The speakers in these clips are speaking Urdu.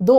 2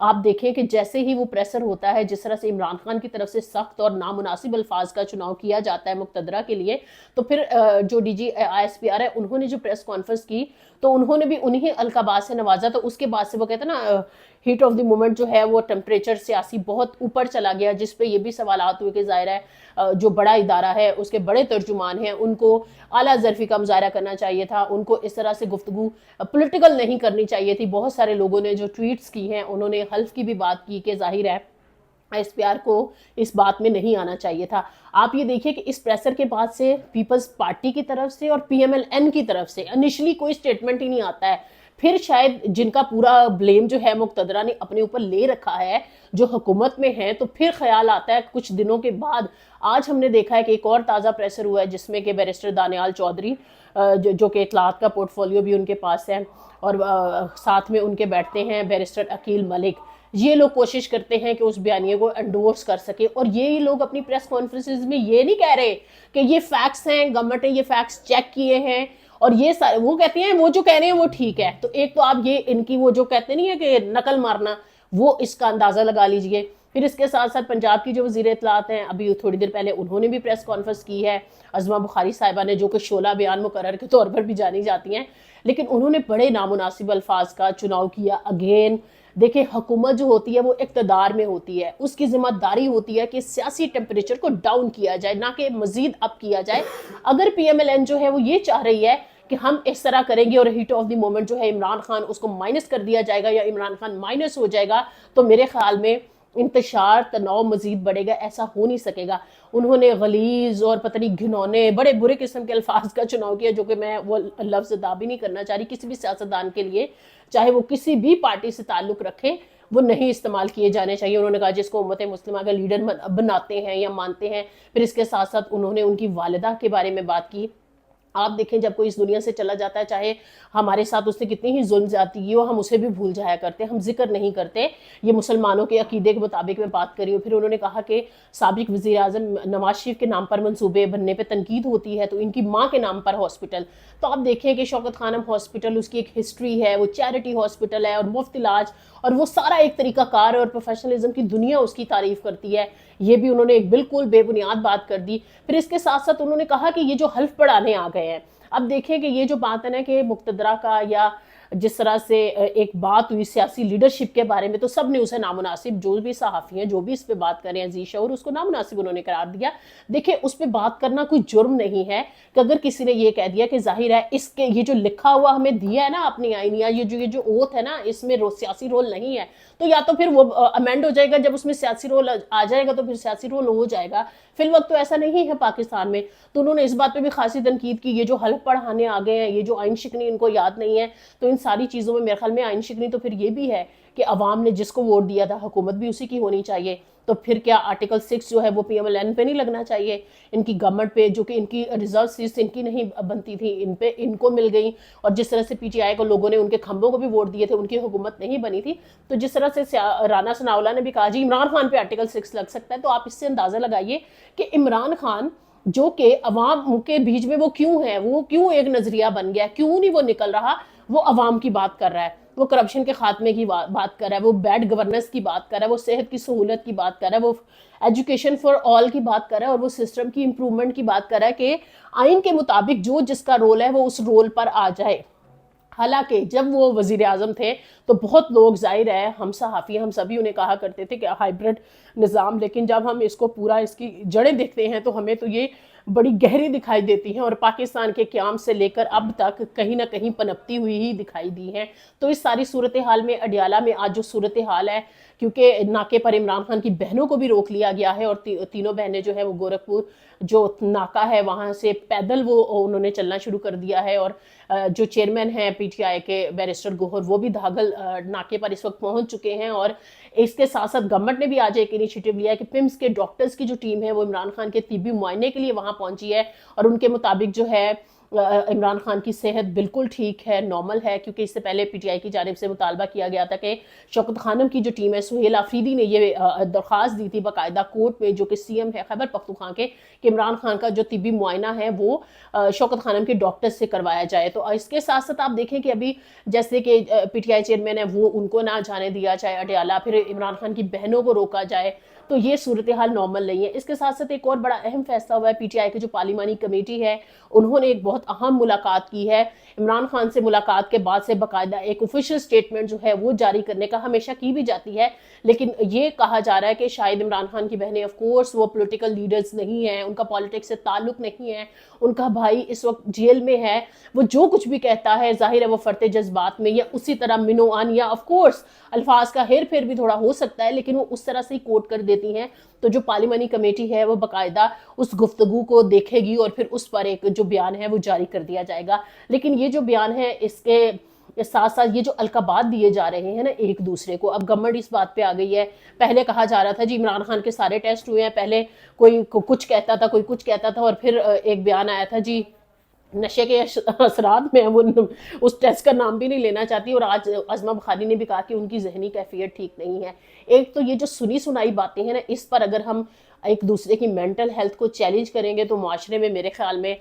آپ دیکھیں کہ جیسے ہی وہ پریسر ہوتا ہے، جس طرح سے عمران خان کی طرف سے سخت اور نامناسب الفاظ کا چناؤ کیا جاتا ہے مقتدرہ کے لیے، تو پھر جو ڈی جی ISPR ہے انہوں نے جو پریس کانفرنس کی تو انہوں نے بھی انہی القابات سے نوازا. تو اس کے بعد سے وہ کہتے ہیں نا ہیٹ آف دی مومنٹ جو ہے وہ ٹمپریچر سیاسی بہت اوپر چلا گیا، جس پہ یہ بھی سوالات ہوئے کہ ظاہر ہے جو بڑا ادارہ ہے اس کے بڑے ترجمان ہیں، ان کو اعلیٰ ظرفی کا مظاہرہ کرنا چاہیے تھا، ان کو اس طرح سے گفتگو پولیٹیکل نہیں کرنی چاہیے تھی. بہت سارے لوگوں نے جو ٹویٹس کی ہیں انہوں نے حلف کی بھی بات کی کہ ظاہر ہے ISPR کو اس بات میں نہیں آنا چاہیے تھا. آپ یہ دیکھیے کہ اس پریسر کے بعد سے پیپلز پارٹی کی طرف سے اور PMLN کی طرف سے انیشلی کوئی سٹیٹمنٹ ہی نہیں آتا ہے. پھر شاید جن کا پورا بلیم جو ہے مقتدرہ نے اپنے اوپر لے رکھا ہے جو حکومت میں ہیں، تو پھر خیال آتا ہے کچھ دنوں کے بعد. آج ہم نے دیکھا ہے کہ ایک اور تازہ پریسر ہوا ہے جس میں کہ بیرسٹر دانیال چودھری جو کہ اطلاعات کا پورٹ فولیو بھی ان کے پاس ہے، اور ساتھ میں ان کے بیٹھتے ہیں بیرسٹر عقیل ملک. یہ لوگ کوشش کرتے ہیں کہ اس بیانیے کو انڈورس کر سکے، اور یہ لوگ اپنی پریس کانفرنسز میں یہ نہیں کہہ رہے کہ یہ فیکٹس ہیں، گورنمنٹ نے یہ فیکٹس چیک کیے ہیں اور یہ سارے، وہ کہتے ہیں وہ جو کہہ رہے ہیں وہ ٹھیک ہے. تو ایک تو آپ یہ ان کی وہ جو کہتے نہیں ہے کہ نقل مارنا، وہ اس کا اندازہ لگا لیجئے. پھر اس کے ساتھ ساتھ پنجاب کی جو وزیر اطلاعات ہیں، ابھی تھوڑی دیر پہلے انہوں نے بھی پریس کانفرنس کی ہے، عظمہ بخاری صاحبہ نے، جو کہ شعلہ بیان مقرر کے طور پر بھی جانی جاتی ہیں، لیکن انہوں نے بڑے نامناسب الفاظ کا چناؤ کیا. اگین دیکھیں حکومت جو ہوتی ہے وہ اقتدار میں ہوتی ہے، اس کی ذمہ داری ہوتی ہے کہ سیاسی ٹیمپریچر کو ڈاؤن کیا جائے، نہ کہ مزید اپ کیا جائے. اگر PMLN جو ہے وہ یہ چاہ رہی ہے کہ ہم اس طرح کریں گے اور ہیٹ آف دی مومنٹ جو ہے عمران خان اس کو مائنس کر دیا جائے گا یا عمران خان مائنس ہو جائے گا، تو میرے خیال میں انتشار تناؤ مزید بڑھے گا. ایسا ہو نہیں سکے گا. انہوں نے غلیظ اور پتہ نہیں گھنونے بڑے برے قسم کے الفاظ کا چناؤ کیا، جو کہ میں وہ لفظ ادا بھی نہیں کرنا چاہ رہی کسی بھی سیاستدان کے لیے، چاہے وہ کسی بھی پارٹی سے تعلق رکھے، وہ نہیں استعمال کیے جانے چاہیے. انہوں نے کہا جس کو امت مسلمہ کا لیڈر بناتے ہیں یا مانتے ہیں. پھر اس کے ساتھ ساتھ انہوں نے ان کی والدہ کے بارے میں بات کی. آپ دیکھیں جب کوئی اس دنیا سے چلا جاتا ہے، چاہے ہمارے ساتھ اس نے کتنی ہی ظلم زیادتی کی ہو، ہم اسے بھی بھول جایا کرتے ہیں، ہم ذکر نہیں کرتے. یہ مسلمانوں کے عقیدے کے مطابق میں بات کر رہی ہوں. پھر انہوں نے کہا کہ سابق وزیر اعظم نواز شریف کے نام پر منصوبے بننے پہ تنقید ہوتی ہے، تو ان کی ماں کے نام پر ہاسپٹل. تو آپ دیکھیں کہ شوکت خانم ہاسپٹل، اس کی ایک ہسٹری ہے، وہ چیریٹی ہاسپٹل ہے اور مفت علاج، اور وہ سارا ایک طریقہ کار اور پروفیشنلزم کی دنیا اس کی تعریف کرتی ہے. یہ بھی انہوں نے ایک بالکل بے بنیاد بات کر دی. پھر اس کے ساتھ ساتھ انہوں نے کہا کہ یہ جو حلف پڑھانے آ گئے ہیں، اب دیکھیں کہ یہ جو بات ہے نا کہ مقتدرہ کا یا جس طرح سے ایک بات ہوئی سیاسی لیڈرشپ کے بارے میں، تو سب نے اسے نامناسب، جو بھی صحافی ہیں جو بھی اس پہ بات کر رہے ہیں ذی شعور، اس کو نامناسب انہوں نے قرار دیا. دیکھیں اس پہ بات کرنا کوئی جرم نہیں ہے کہ اگر کسی نے یہ کہہ دیا کہ ظاہر ہے اس کے یہ جو لکھا ہوا ہمیں دیا ہے نا اپنی آئین، یا یہ جو اوتھ ہے نا اس میں سیاسی رول نہیں ہے، تو یا تو پھر وہ امینڈ ہو جائے گا. جب اس میں سیاسی رول آ جائے گا تو پھر سیاسی رول ہو جائے گا. فی الوقت تو ایسا نہیں ہے پاکستان میں. تو انہوں نے اس بات پہ بھی خاصی تنقید کی، یہ جو حلف پڑھانے آ گئے ہیں، یہ جو آئین شکنی ان کو یاد نہیں ہے. تو ان ساری چیزوں میں میرے خیال میں آئین شکنی تو پھر یہ بھی ہے کہ عوام نے جس کو ووٹ دیا تھا حکومت بھی اسی کی ہونی چاہیے. تو پھر کیا آرٹیکل 6 جو ہے وہ PMLN پہ نہیں لگنا چاہیے، ان کی گورنمنٹ پہ، جو کہ ان کی ریزرو سیٹس ان کی نہیں بنتی تھی، ان پہ ان کو مل گئی. اور جس طرح سے PTI کو لوگوں نے ان کے کھمبوں کو بھی ووٹ دیے تھے، ان کی حکومت نہیں بنی تھی. تو جس طرح سے رانا ثناءاللہ نے بھی کہا جی عمران خان پہ آرٹیکل 6 لگ سکتا ہے، تو آپ اس سے اندازہ لگائیے کہ عمران خان جو کہ عوام کے بیچ میں وہ کیوں ہے، وہ کیوں ایک نظریہ بن گیا، کیوں نہیں وہ نکل رہا. وہ عوام کی بات کر رہا ہے، وہ کرپشن کے خاتمے کی بات کر رہا ہے، وہ بیڈ گورننس کی بات کر رہا ہے، وہ صحت کی سہولت کی بات کر رہا ہے، وہ ایجوکیشن فار آل کی بات کر رہا ہے، اور وہ سسٹم کی امپرومنٹ کی بات کر رہا ہے کہ آئین کے مطابق جو جس کا رول ہے وہ اس رول پر آ جائے. حالانکہ جب وہ وزیر اعظم تھے تو بہت لوگ، ظاہر ہے ہم صحافی ہم سبھی انہیں کہا کرتے تھے کہ ہائیبرڈ نظام، لیکن جب ہم اس کو پورا اس کی جڑیں دیکھتے ہیں تو ہمیں تو یہ بڑی گہری دکھائی دیتی ہیں، اور پاکستان کے قیام سے لے کر اب تک کہیں نہ کہیں پنپتی ہوئی ہی دکھائی دی ہیں. تو اس ساری صورتحال میں اڈیالہ میں آج جو صورتحال ہے، کیونکہ ناکے پر عمران خان کی بہنوں کو بھی روک لیا گیا ہے، اور تینوں بہنیں جو ہیں وہ گورکھپور جو ناکہ ہے وہاں سے پیدل وہ انہوں نے چلنا شروع کر دیا ہے. اور جو چیئرمین ہیں PTI کے بیرسٹر گوہر، وہ بھی دھاگل ناکے پر اس وقت پہنچ چکے ہیں. اور اس کے ساتھ ساتھ گورنمنٹ نے بھی آج ایک انیشیٹو لیا ہے کہ PIMS کے ڈاکٹرز کی جو ٹیم ہے وہ عمران خان کے طبی معائنے کے لیے وہاں پہنچی ہے، اور ان کے مطابق جو ہے عمران خان کی صحت بالکل ٹھیک ہے، نارمل ہے، کیونکہ اس سے پہلے پی ٹی آئی کی جانب سے مطالبہ کیا گیا تھا کہ شوکت خانم کی جو ٹیم ہے، سہیل آفریدی نے یہ درخواست دی تھی باقاعدہ کورٹ میں، جو کہ سی ایم ہے خیبر پختونخوا کے، کہ عمران خان کا جو طبی معائنہ ہے وہ شوکت خانم کے ڈاکٹر سے کروایا جائے۔ تو اس کے ساتھ ساتھ آپ دیکھیں کہ ابھی جیسے کہ پی ٹی آئی چیئرمین ہے وہ ان کو نہ جانے دیا جائے اڈیالہ، پھر عمران خان کی بہنوں کو روکا جائے، تو یہ صورتحال نارمل نہیں ہے۔ اس کے ساتھ ساتھ ایک اور بڑا اہم فیصلہ ہوا ہے، پی ٹی آئی کے جو پارلیمانی کمیٹی ہے انہوں نے ایک بہت اہم ملاقات کی ہے، عمران خان سے ملاقات کے بعد سے باقاعدہ ایک آفیشل سٹیٹمنٹ جو ہے وہ جاری کرنے کا ہمیشہ کی بھی جاتی ہے، لیکن یہ کہا جا رہا ہے کہ شاید عمران خان کی بہنیں آف کورس وہ پولیٹیکل لیڈرز نہیں ہیں، ان کا پالیٹکس سے تعلق نہیں ہے، ان کا بھائی اس وقت جیل میں ہے، وہ جو کچھ بھی کہتا ہے ظاہر ہے وہ فرتے جذبات میں یا اسی طرح منوان یا آف کورس الفاظ کا ہیر پھیر بھی تھوڑا ہو سکتا ہے، لیکن وہ اس طرح سے ہی کوٹ کر دیتی ہیں۔ تو جو پارلیمانی کمیٹی ہے وہ باقاعدہ اس گفتگو کو دیکھے گی اور پھر اس پر ایک جو بیان ہے وہ جاری کر دیا جائے گا۔ لیکن یہ جو بیان ہے اس کے ساتھ ساتھ یہ جو القابات دیے جا رہے ہیں نا ایک دوسرے کو، اب گورنمنٹ اس بات پہ آ گئی ہے، پہلے کہا جا رہا تھا جی عمران خان کے سارے ٹیسٹ ہوئے ہیں، پہلے کوئی کچھ کہتا تھا، کوئی کچھ کہتا تھا، اور پھر ایک بیان آیا تھا جی نشے کے اثرات میں وہ اس ٹیسٹ کا نام بھی نہیں لینا چاہتی، اور آج عظمہ بخاری نے بھی کہا کہ ان کی ذہنی کیفیت ٹھیک نہیں ہے۔ ایک تو یہ جو سنی سنائی باتیں ہیں نا، اس پر اگر ہم ایک دوسرے کی مینٹل ہیلتھ کو چیلنج کریں گے تو معاشرے میں میرے خیال میں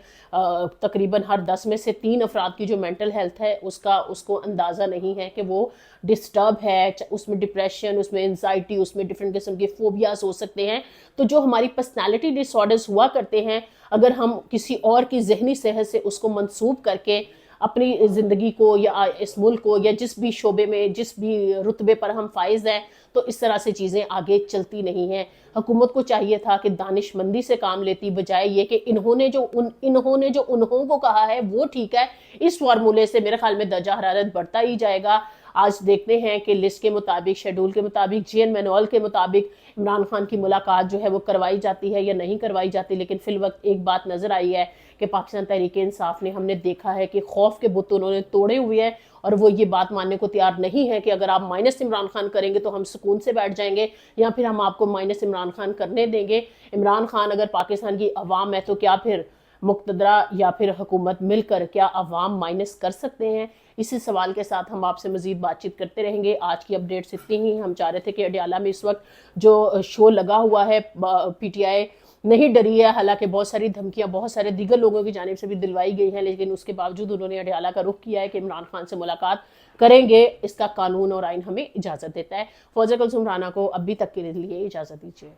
تقریباً ہر 10 میں سے 3 افراد کی جو مینٹل ہیلتھ ہے اس کو اندازہ نہیں ہے کہ وہ ڈسٹرب ہے، اس میں ڈپریشن، اس میں انزائٹی، اس میں ڈفرینٹ قسم کے فوبیاز ہو سکتے ہیں۔ تو جو ہماری پرسنالٹی ڈس آرڈرز ہوا کرتے ہیں، اگر ہم کسی اور کی ذہنی صحت سے اس کو منسوب کر کے اپنی زندگی کو یا اس ملک کو یا جس بھی شعبے میں جس بھی رتبے پر ہم فائز ہیں، تو اس طرح سے چیزیں آگے چلتی نہیں ہیں۔ حکومت کو چاہیے تھا کہ دانش مندی سے کام لیتی، بجائے یہ کہ انہوں نے جو انہوں کو کہا ہے وہ ٹھیک ہے، اس فارمولے سے میرے خیال میں درجہ حرارت بڑھتا ہی جائے گا۔ آج دیکھتے ہیں کہ لسٹ کے مطابق، شیڈول کے مطابق، جی این مینوئل کے مطابق عمران خان کی ملاقات جو ہے وہ کروائی جاتی ہے یا نہیں کروائی جاتی، لیکن فی الوقت ایک بات نظر آئی ہے کہ پاکستان تحریک انصاف نے، ہم نے دیکھا ہے کہ خوف کے بت انہوں نے توڑے ہوئے ہیں، اور وہ یہ بات ماننے کو تیار نہیں ہے کہ اگر آپ مائنس عمران خان کریں گے تو ہم سکون سے بیٹھ جائیں گے، یا پھر ہم آپ کو مائنس عمران خان کرنے دیں گے۔ عمران خان اگر پاکستان کی عوام ہے تو کیا پھر مقتدرہ یا پھر حکومت مل کر کیا عوام مائنس کر سکتے ہیں؟ اسی سوال کے ساتھ ہم آپ سے مزید بات چیت کرتے رہیں گے۔ آج کی اپڈیٹس اتنی ہی۔ ہم چاہ رہے تھے کہ اڈیالہ میں اس وقت جو شو لگا ہوا ہے، پی ٹی آئی نہیں ڈری ہے، حالانکہ بہت ساری دھمکیاں بہت سارے دیگر لوگوں کی جانب سے بھی دلوائی گئی ہیں، لیکن اس کے باوجود انہوں نے اڈیالہ کا رخ کیا ہے کہ عمران خان سے ملاقات کریں گے، اس کا قانون اور آئین ہمیں اجازت دیتا ہے۔ فوزیہ کلثوم رانا کو ابھی تک کے لیے اجازت دیجیے۔